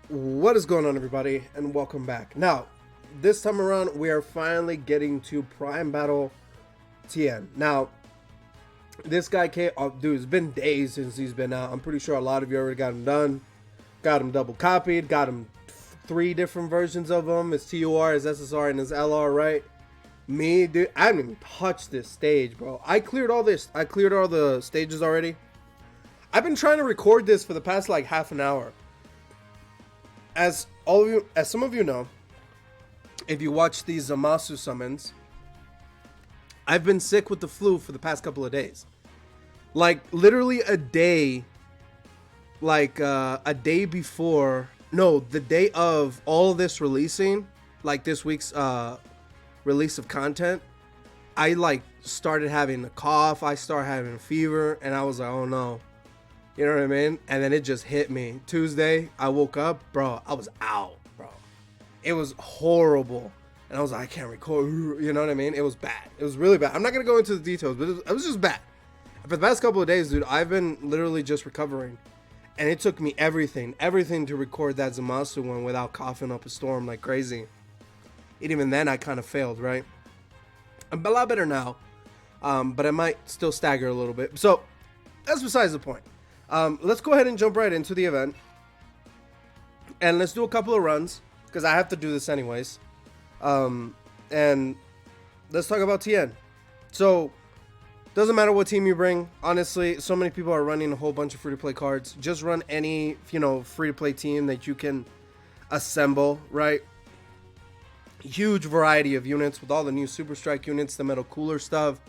What is going on, everybody, and welcome back. Now, this time around, we are finally getting to Prime Battle TN. Now, this guy came, dude, it's been days since he's been out. I'm pretty sure a lot of you already got him done. Got him double copied, got him 3 different versions of him. His TUR, his SSR, and his LR, right? Me, dude, I haven't even touched this stage, bro. I cleared all this. I cleared all the stages already. I've been trying to record this for the past, like, half an hour. As some of you know, if you watch these Zamasu summons, I've been sick with the flu for the past couple of days. Like, literally a day, like, a day before, no, the day of all of this releasing, like this week's release of content, I, like, started having a cough, I started having a fever, and I was like, oh no. You know what I mean? And then it just hit me. Tuesday, I woke up, bro, I was out, bro. It was horrible. And I was like, I can't record, you know what I mean? It was bad. It was really bad. I'm not going to go into the details, but it was just bad. And for the past couple of days, dude, I've been literally just recovering. And it took me everything to record that Zamasu one without coughing up a storm like crazy. And even then, I kind of failed, right? I'm a lot better now, but I might still stagger a little bit. So, that's besides the point. Let's go ahead and jump right into the event. And let's do a couple of runs, because I have to do this anyways. And let's talk about TN. So, doesn't matter what team you bring. Honestly, so many people are running a whole bunch of free-to-play cards. Just run any, free-to-play team that you can assemble, right? Huge variety of units with all the new Super Strike units, the Metal Cooler stuff,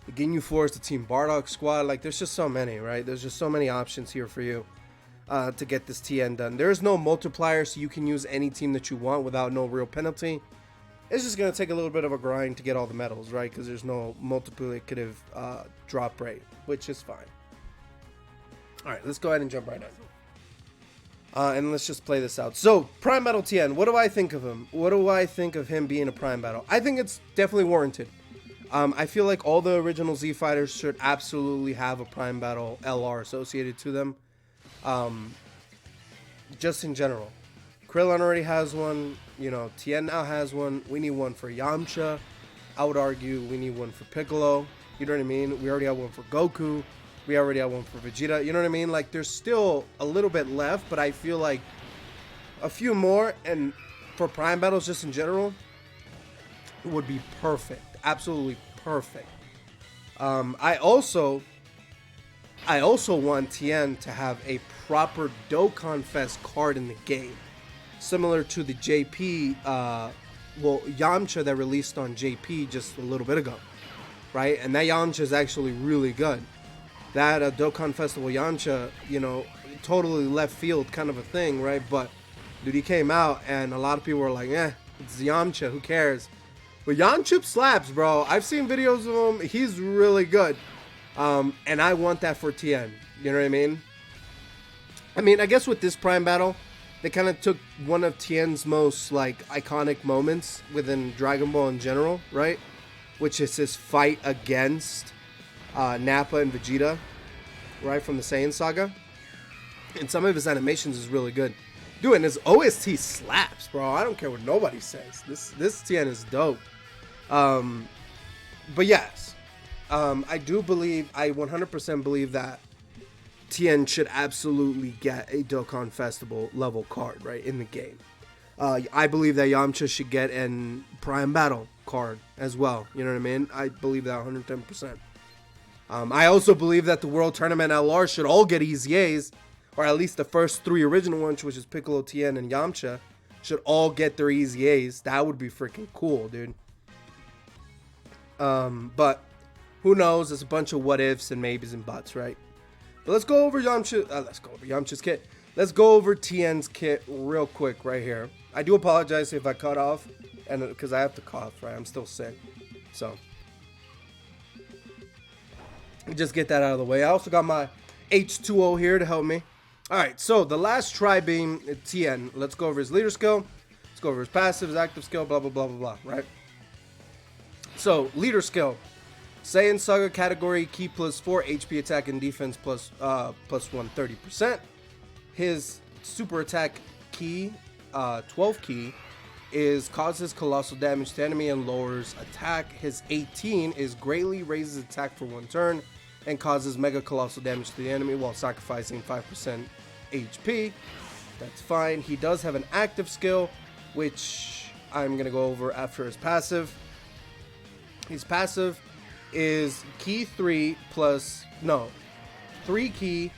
the Ginyu Force, the Team Bardock squad. Like, there's just so many, right? There's just so many options here for you to get this TN done. There's no multiplier, so you can use any team that you want without no real penalty. It's just going to take a little bit of a grind to get all the medals, right? Because there's no multiplicative drop rate, which is fine. All right, let's go ahead and jump right in. And let's just play this out. So, Prime Battle TN, what do I think of him? What do I think of him being a Prime Battle? I think it's definitely warranted. I feel like all the original Z fighters should absolutely have a Prime Battle LR associated to them. Just in general. Krillin already has one. Tien now has one. We need one for Yamcha. I would argue we need one for Piccolo. You know what I mean? We already have one for Goku. We already have one for Vegeta. You know what I mean? Like, there's still a little bit left, but I feel like a few more, and for Prime Battles just in general, would be perfect. Absolutely perfect. I also want Tien to have a proper Dokkan Fest card in the game, similar to the JP, Yamcha that released on JP just a little bit ago, right? And that Yamcha is actually really good. That Dokkan Festival Yamcha, totally left field kind of a thing, right? But dude, he came out and a lot of people were like, it's Yamcha, who cares? But Yamcha slaps, bro. I've seen videos of him. He's really good. And I want that for Tien. You know what I mean? I guess with this Prime Battle, they kind of took one of Tien's most, like, iconic moments within Dragon Ball in general, right? Which is his fight against Nappa and Vegeta, right, from the Saiyan Saga. And some of his animations is really good. Dude, and his OST slaps, bro. I don't care what nobody says. This Tien is dope. But yes, I do believe, I 100% believe that Tien should absolutely get a Dokkan Festival level card, right, in the game. I believe that Yamcha should get an Prime Battle card as well. You know what I mean? I believe that 110%. I also believe that the World Tournament LR should all get EZAs, or at least the first 3 original ones, which is Piccolo, Tien, and Yamcha, should all get their EZAs. That would be freaking cool, dude. But who knows? It's a bunch of what ifs and maybes and buts, right? But let's go over Yamcha's kit. Let's go over Tien's kit real quick right here. I do apologize if I cut off, and because I have to cough, right? I'm still sick, so just get that out of the way. I also got my H2O here to help me. Alright, so the last Tri-Beam Tien. Let's go over his leader skill. Let's go over his passive, his active skill, blah, blah, blah, blah, blah, right? So, leader skill. Saiyan Saga category, key +4, HP attack and defense plus 130%. His super attack key, 12 key is causes colossal damage to enemy and lowers attack. His 18 is greatly raises attack for 1 turn and causes mega colossal damage to the enemy while sacrificing 5% HP. That's fine. He does have an active skill, which I'm going to go over after his passive. His passive is key 3 plus, no, 3 key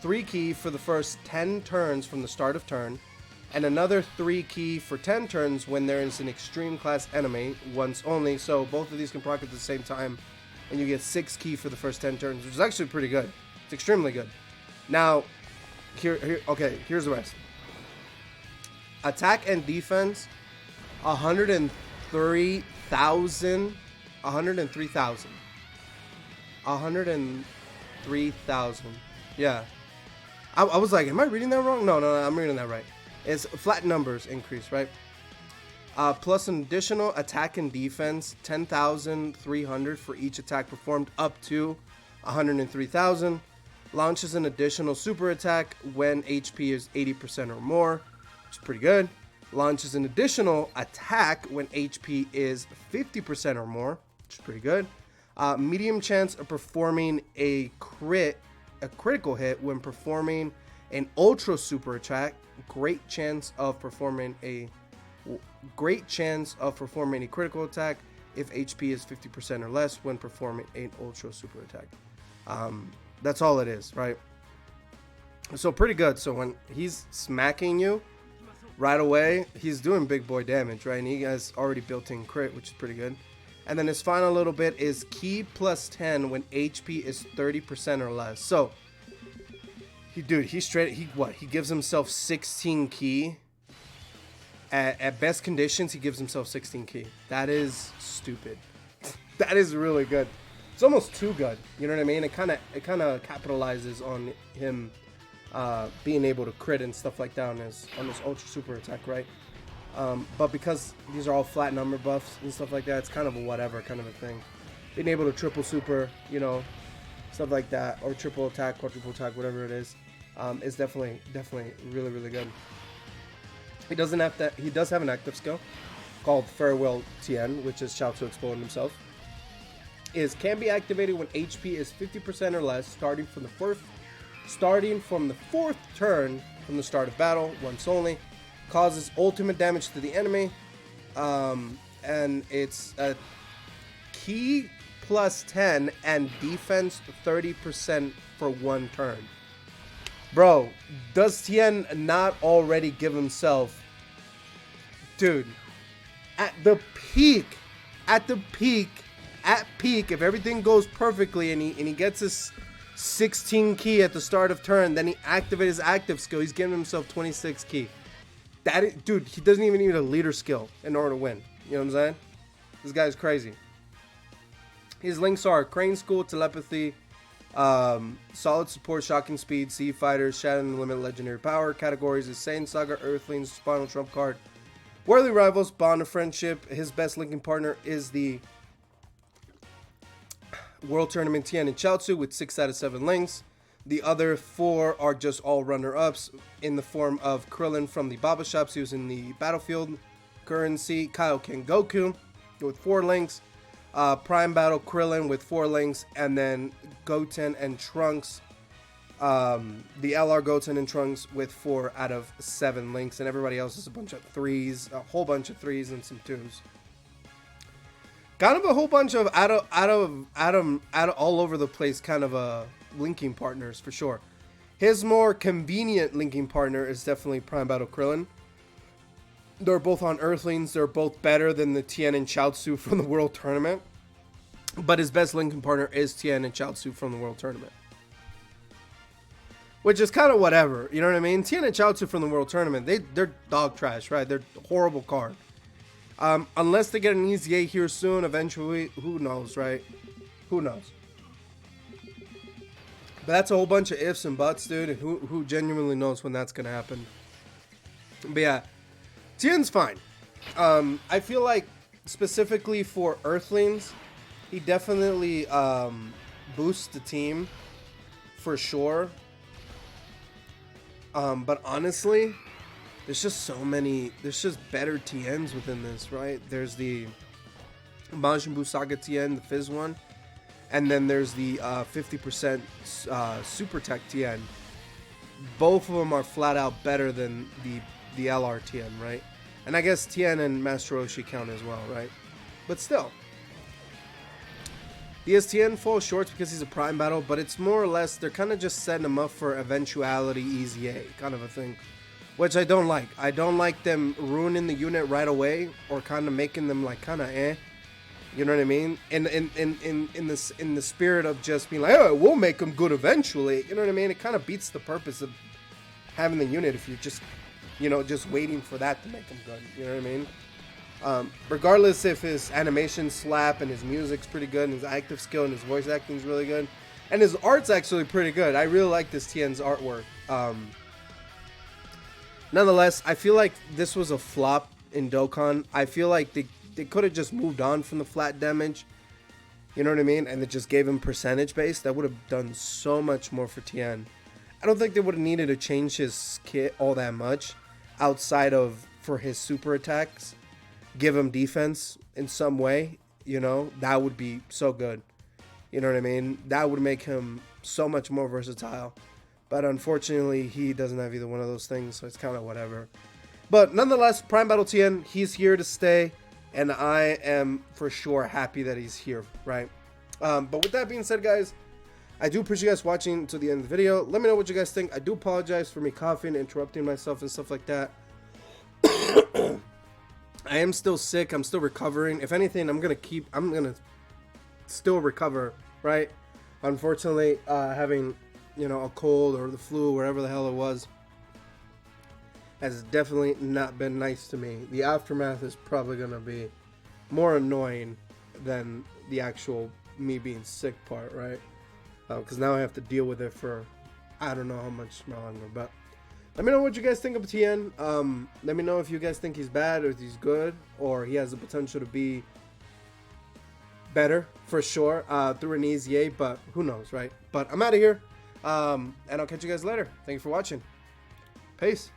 for the first 10 turns from the start of turn, and another 3 key for 10 turns when there is an extreme class enemy, once only. So both of these can proc at the same time, and you get 6 key for the first 10 turns, which is actually pretty good. It's extremely good. Now, here's the rest. Attack and defense, 103,000. Yeah. I was like, am I reading that wrong? No, I'm reading that right. It's flat numbers increase, right? Plus an additional attack and defense, 10,300 for each attack performed up to 103,000. Launches an additional super attack when HP is 80% or more, which is pretty good. Launches an additional attack when HP is 50% or more, which is pretty good. Medium chance of performing a critical hit when performing an ultra super attack. Great chance of performing a critical attack if HP is 50% or less when performing an ultra super attack. That's all it is, right? So pretty good. So when he's smacking you right away, he's doing big boy damage, right? And he has already built-in crit, which is pretty good. And then his final little bit is key plus 10 when HP is 30% or less. So he gives himself 16 key. At best conditions, he gives himself 16 key. That is stupid. That is really good. It's almost too good. You know what I mean? It kind of capitalizes on him being able to crit and stuff like that on this ultra super attack, right? But because these are all flat number buffs and stuff like that, it's kind of a whatever kind of a thing. Being able to triple super, you know, stuff like that, or triple attack, quadruple attack, whatever it is definitely really, really good. He does have an active skill called Farewell Tien, which is Chiaotzu exploding himself. Can be activated when HP is 50% or less, starting from the fourth turn from the start of battle, once only. Causes ultimate damage to the enemy, and it's a key plus 10 and defense 30% for 1 turn. Bro, does Tien not already give himself, dude, at peak, if everything goes perfectly and he gets his 16 key at the start of turn, then he activates his active skill, he's giving himself 26 key. Dude, he doesn't even need a leader skill in order to win. You know what I'm saying? This guy's crazy. His links are Crane School, Telepathy, Solid Support, Shocking Speed, Sea Fighters, Shattering the Limit, Legendary Power. Categories is Saiyan Saga, Earthlings, Spinal Trump Card, Worthy Rivals, Bond of Friendship. His best linking partner is the World Tournament Tien and Chiaotzu with 6 out of 7 links. The other 4 are just all runner-ups in the form of Krillin from the Baba Shops using the Battlefield currency, Kaioken Goku with 4 links, Prime Battle Krillin with 4 links, and then Goten and Trunks, the LR Goten and Trunks with 4 out of 7 links, and everybody else is a bunch of 3s, a whole bunch of 3s and some 2s. Kind of a whole bunch of out of all over the place kind of linking partners for sure. His more convenient linking partner is definitely Prime Battle Krillin. They're both on Earthlings. They're both better than the Tien and Chiaotzu from the World Tournament. But his best linking partner is Tien and Chiaotzu from the World Tournament. Which is kind of whatever, you know what I mean? Tien and Chiaotzu from the World Tournament, they're dog trash, right? They're a horrible card. Unless they get an EZA here soon, eventually, who knows, right? Who knows? But that's a whole bunch of ifs and buts, dude, and who genuinely knows when that's going to happen. But yeah, Tien's fine. I feel like, specifically for Earthlings, he definitely boosts the team, for sure. But honestly, there's just so many, there's just better TNs within this, right? There's the Majin Buu Saga TN, the Fizz one, and then there's the 50% Super Tech TN. Both of them are flat out better than the LR TN, right? And I guess TN and Master Roshi count as well, right? But still, the STN falls short because he's a Prime Battle, but it's more or less, they're kind of just setting him up for eventuality easy A kind of a thing, which I don't like. I don't like them ruining the unit right away, or kind of making them like kind of eh. You know what I mean? In the spirit of just being like, oh, we'll make them good eventually. You know what I mean? It kind of beats the purpose of having the unit if you're just, you know, just waiting for that to make them good. You know what I mean? Regardless if his animations slap and his music's pretty good and his active skill and his voice acting's really good and his art's actually pretty good. I really like this TN's artwork. Nonetheless, I feel like this was a flop in Dokkan. I feel like they could have just moved on from the flat damage, you know what I mean, and they just gave him percentage based. That would have done so much more for Tien. I don't think they would have needed to change his kit all that much outside of for his super attacks. Give him defense in some way, you know, that would be so good. You know what I mean? That would make him so much more versatile. But unfortunately, he doesn't have either one of those things, so it's kind of whatever. But nonetheless, Prime Battle Tien, he's here to stay. And I am for sure happy that he's here, right? But with that being said, guys, I do appreciate you guys watching to the end of the video. Let me know what you guys think. I do apologize for me coughing, interrupting myself and stuff like that. I am still sick. I'm still recovering. If anything, I'm gonna still recover, right? Unfortunately, having, you know, a cold or the flu, wherever the hell it was, has definitely not been nice to me. The aftermath is probably going to be more annoying than the actual me being sick part, right? Because now I have to deal with it for I don't know how much longer. But let me know what you guys think of Tien. Let me know if you guys think he's bad or if he's good or he has the potential to be better for sure through an easy A, but who knows, right? But I'm out of here, and I'll catch you guys later. Thank you for watching. Peace.